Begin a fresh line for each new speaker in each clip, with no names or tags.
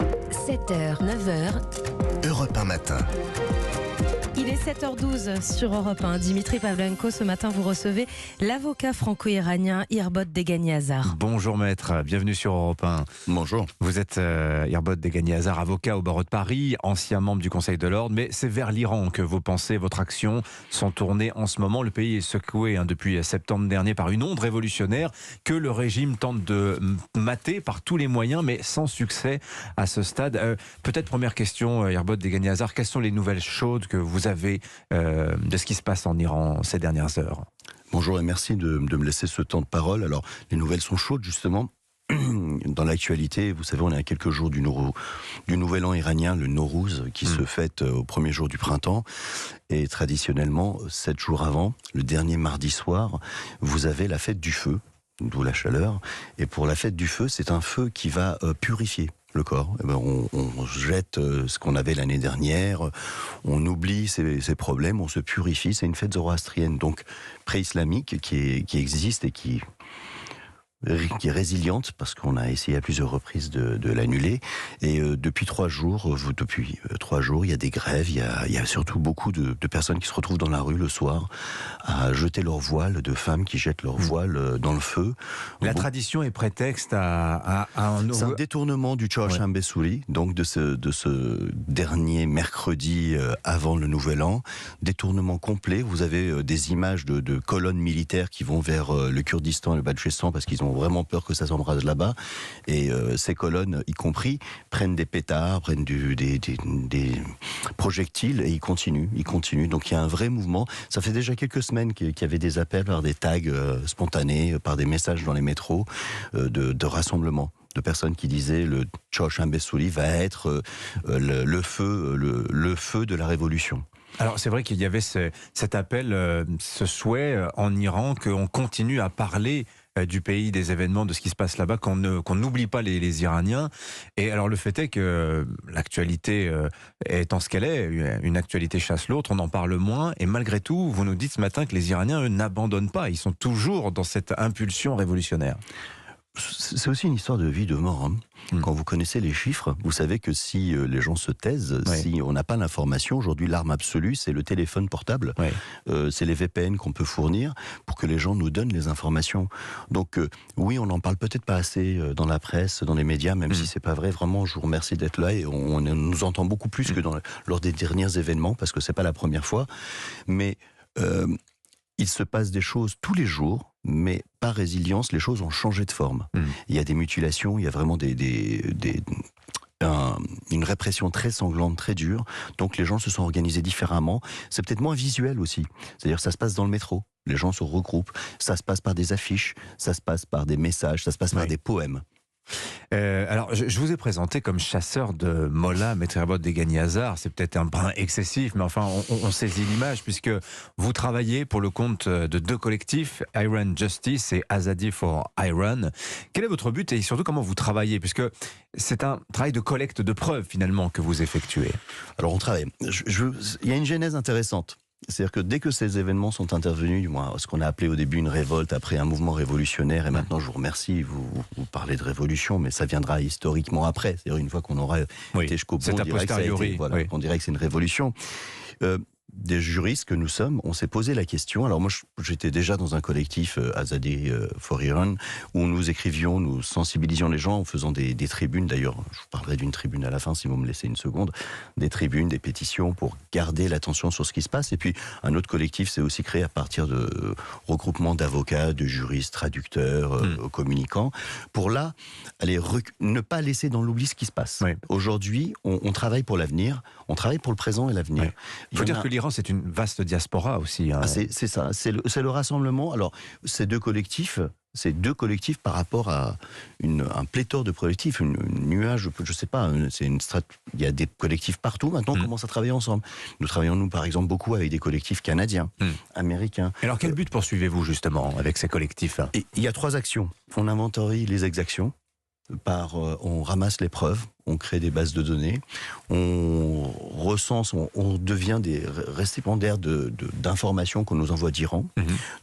7h, 9h,
Europe 1 matin.
Il est 7h12 sur Europe 1. Dimitri Pavlenko, ce matin, vous recevez l'avocat franco-iranien Irbod Degani-Azar.
Bonjour maître, bienvenue sur Europe 1.
Bonjour.
Vous êtes Irbod Degani-Azar, avocat au barreau de Paris, ancien membre du Conseil de l'Ordre, mais c'est vers l'Iran que vos pensées, votre action sont tournées en ce moment. Le pays est secoué depuis septembre dernier par une onde révolutionnaire que le régime tente de mater par tous les moyens, mais sans succès à ce stade. Peut-être première question, Irbod Degani-Azar, quelles sont les nouvelles chaudes que vous avez de ce qui se passe en Iran ces dernières heures?
Bonjour et merci de me laisser ce temps de parole. Alors, les nouvelles sont chaudes, justement. Dans l'actualité, vous savez, on est à quelques jours du nouvel an iranien, le Nowruz, qui se fête au premier jour du printemps. Et traditionnellement, 7 jours avant, le dernier mardi soir, vous avez la fête du feu, d'où la chaleur. Et pour la fête du feu, c'est un feu qui va purifier le corps. On jette ce qu'on avait l'année dernière, on oublie ses problèmes, on se purifie. C'est une fête zoroastrienne, donc pré-islamique, qui existe et qui est résiliente, parce qu'on a essayé à plusieurs reprises de l'annuler. Et depuis 3 jours, il y a des grèves, il y a surtout beaucoup de personnes qui se retrouvent dans la rue le soir à jeter leur voile, de femmes qui jettent leur voile dans le feu.
La tradition est prétexte à un nouveau...
C'est un détournement du Choarshambé Souli, donc de ce dernier mercredi avant le Nouvel An. Détournement complet. Vous avez des images de colonnes militaires qui vont vers le Kurdistan et le Baltchistan, parce qu'ils ont vraiment peur que ça s'embrase là-bas. Et ces colonnes, y compris, prennent des pétards, prennent des projectiles, et ils continuent. Donc il y a un vrai mouvement. Ça fait déjà quelques semaines qu'il y avait des appels par des tags spontanés, par des messages dans les métros, de rassemblement, de personnes qui disaient le Choarshambé Souli va être le feu de la révolution.
Alors c'est vrai qu'il y avait cet appel, ce souhait en Iran qu'on continue à parler du pays, des événements, de ce qui se passe là-bas, qu'on n'oublie pas les Iraniens. Et alors le fait est que l'actualité étant ce qu'elle est, une actualité chasse l'autre, on en parle moins. Et malgré tout, vous nous dites ce matin que les Iraniens, eux, n'abandonnent pas. Ils sont toujours dans cette impulsion révolutionnaire.
C'est aussi une histoire de vie, de mort. Quand vous connaissez les chiffres, vous savez que si les gens se taisent, si on n'a pas l'information, aujourd'hui l'arme absolue, c'est le téléphone portable, c'est les VPN qu'on peut fournir pour que les gens nous donnent les informations. Donc oui, on n'en parle peut-être pas assez dans la presse, dans les médias, même si c'est pas vrai. Vraiment, je vous remercie d'être là, et on nous entend beaucoup plus que lors des derniers événements, parce que c'est pas la première fois. Mais il se passe des choses tous les jours, mais par résilience, les choses ont changé de forme. Il y a des mutilations, il y a vraiment une répression très sanglante, très dure. Donc les gens se sont organisés différemment. C'est peut-être moins visuel aussi. C'est-à-dire ça se passe dans le métro. Les gens se regroupent. Ça se passe par des affiches, ça se passe par des messages, ça se passe par des poèmes.
Alors, je vous ai présenté comme chasseur de Mollah, maître Irbod Degani-Azar. C'est peut-être un brin excessif, mais enfin, on saisit l'image, puisque vous travaillez pour le compte de 2 collectifs, Iran Justice et Azadi for Iran. Quel est votre but et surtout comment vous travaillez, puisque c'est un travail de collecte de preuves, finalement, que vous effectuez? Alors,
on travaille. Il y a une genèse intéressante. C'est-à-dire que dès que ces événements sont intervenus, du moins ce qu'on a appelé au début une révolte, après un mouvement révolutionnaire, et maintenant je vous remercie, vous parlez de révolution, mais ça viendra historiquement après. C'est-à-dire une fois qu'on aura été jusqu'au bout, on dirait que c'est une révolution. Des juristes que nous sommes, on s'est posé la question. Alors moi, j'étais déjà dans un collectif Azadi for Iran, où nous écrivions, nous sensibilisions les gens en faisant des tribunes. D'ailleurs, je vous parlerai d'une tribune à la fin, si vous me laissez une seconde. Des tribunes, des pétitions pour garder l'attention sur ce qui se passe. Et puis, un autre collectif s'est aussi créé à partir de regroupements d'avocats, de juristes, traducteurs, communicants, pour là, ne pas laisser dans l'oubli ce qui se passe. Aujourd'hui, on travaille pour l'avenir, on travaille pour le présent et l'avenir.
Il faut dire que l'Iran, c'est une vaste diaspora aussi.
C'est ça, c'est le rassemblement. Alors, ces deux collectifs par rapport à un pléthore de collectifs, une nuage, je sais pas, il y a des collectifs partout. Maintenant, on commence à travailler ensemble. Nous travaillons, par exemple, beaucoup avec des collectifs canadiens, américains.
Alors, quel but poursuivez-vous, justement, avec ces collectifs?
Il y a 3 actions. On inventorie les exactions. On ramasse les preuves, on crée des bases de données, on recense, on devient des récipiendaires d'informations qu'on nous envoie d'Iran.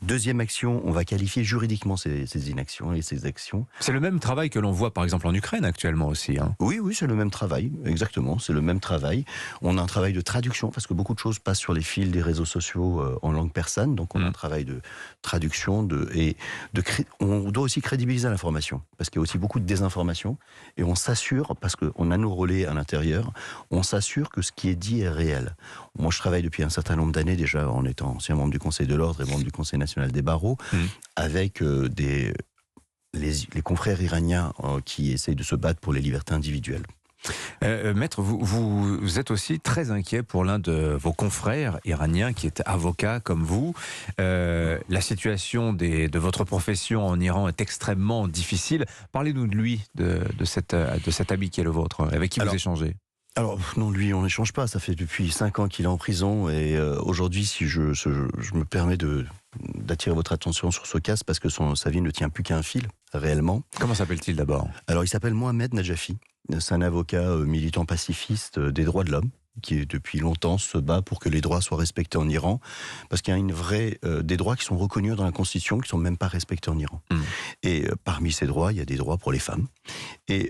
Deuxième action, on va qualifier juridiquement ces inactions et ces actions.
C'est le même travail que l'on voit par exemple en Ukraine actuellement aussi.
Oui, c'est le même travail, exactement, c'est le même travail. On a un travail de traduction, parce que beaucoup de choses passent sur les fils des réseaux sociaux en langue persane, donc on a un travail de traduction, on doit aussi crédibiliser l'information, parce qu'il y a aussi beaucoup de désinformation, et on s'assure, parce qu'on a nos relais à l'intérieur, on s'assure que ce qui est dit est réel. Moi, je travaille depuis un certain nombre d'années déjà, en étant ancien membre du Conseil de l'Ordre et membre du Conseil national des barreaux, avec les confrères iraniens qui essayent de se battre pour les libertés individuelles.
Maître, vous êtes aussi très inquiet pour l'un de vos confrères iraniens qui est avocat comme vous. La situation de votre profession en Iran est extrêmement difficile. Parlez-nous de lui, de cet ami qui est le vôtre, avec qui vous échangez.
Alors non, lui, on n'échange pas. Ça fait depuis 5 ans qu'il est en prison. Et aujourd'hui, si je me permets d'attirer votre attention sur ce cas, parce que sa vie ne tient plus qu'à un fil, réellement.
Comment s'appelle-t-il d'abord?
Alors, il s'appelle Mohamed Najafi. C'est un avocat militant pacifiste des droits de l'homme, qui depuis longtemps se bat pour que les droits soient respectés en Iran, parce qu'il y a des droits qui sont reconnus dans la Constitution, qui ne sont même pas respectés en Iran. Et parmi ces droits, il y a des droits pour les femmes. Et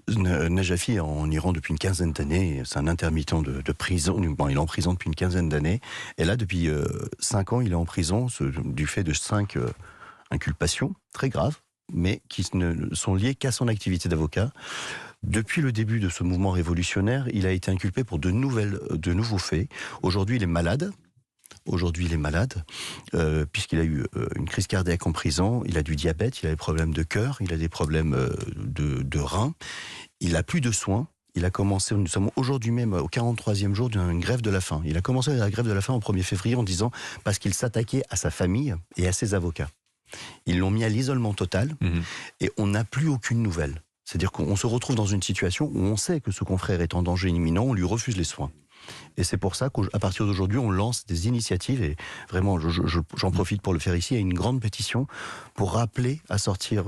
Najafi est en Iran depuis une quinzaine d'années, c'est un intermittent de prison, il est en prison depuis une quinzaine d'années, et là, depuis 5 ans, il est en prison du fait de 5 inculpations très graves, mais qui ne sont liées qu'à son activité d'avocat. Depuis le début de ce mouvement révolutionnaire, il a été inculpé pour de nouveaux faits. Aujourd'hui, il est malade. Puisqu'il a eu une crise cardiaque en prison, il a du diabète, il a des problèmes de cœur, il a des problèmes de reins. Il n'a plus de soins. Nous sommes aujourd'hui même au 43e jour d'une grève de la faim. Il a commencé la grève de la faim au 1er février en disant parce qu'il s'attaquait à sa famille et à ses avocats. Ils l'ont mis à l'isolement total et on n'a plus aucune nouvelle. C'est-à-dire qu'on se retrouve dans une situation où on sait que ce confrère est en danger imminent, on lui refuse les soins. Et c'est pour ça qu'à partir d'aujourd'hui, on lance des initiatives, et vraiment, j'en profite pour le faire ici, il y a une grande pétition pour rappeler à sortir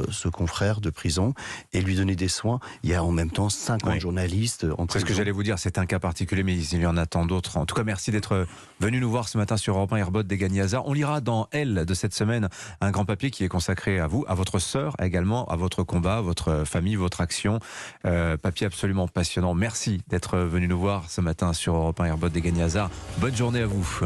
ce confrère de prison et lui donner des soins. Il y a en même temps 50 journalistes en prison.
C'est ce que j'allais vous dire, c'est un cas particulier, mais il y en a tant d'autres. En tout cas, merci d'être venu nous voir ce matin sur Europe 1, Irbod Deganyazar. On lira dans Elle de cette semaine un grand papier qui est consacré à vous, à votre sœur également, à votre combat, votre famille, votre action. Papier absolument passionnant. Merci d'être venu nous voir ce matin sur Europe 1, Irbod Deganyazar. Bonne journée à vous.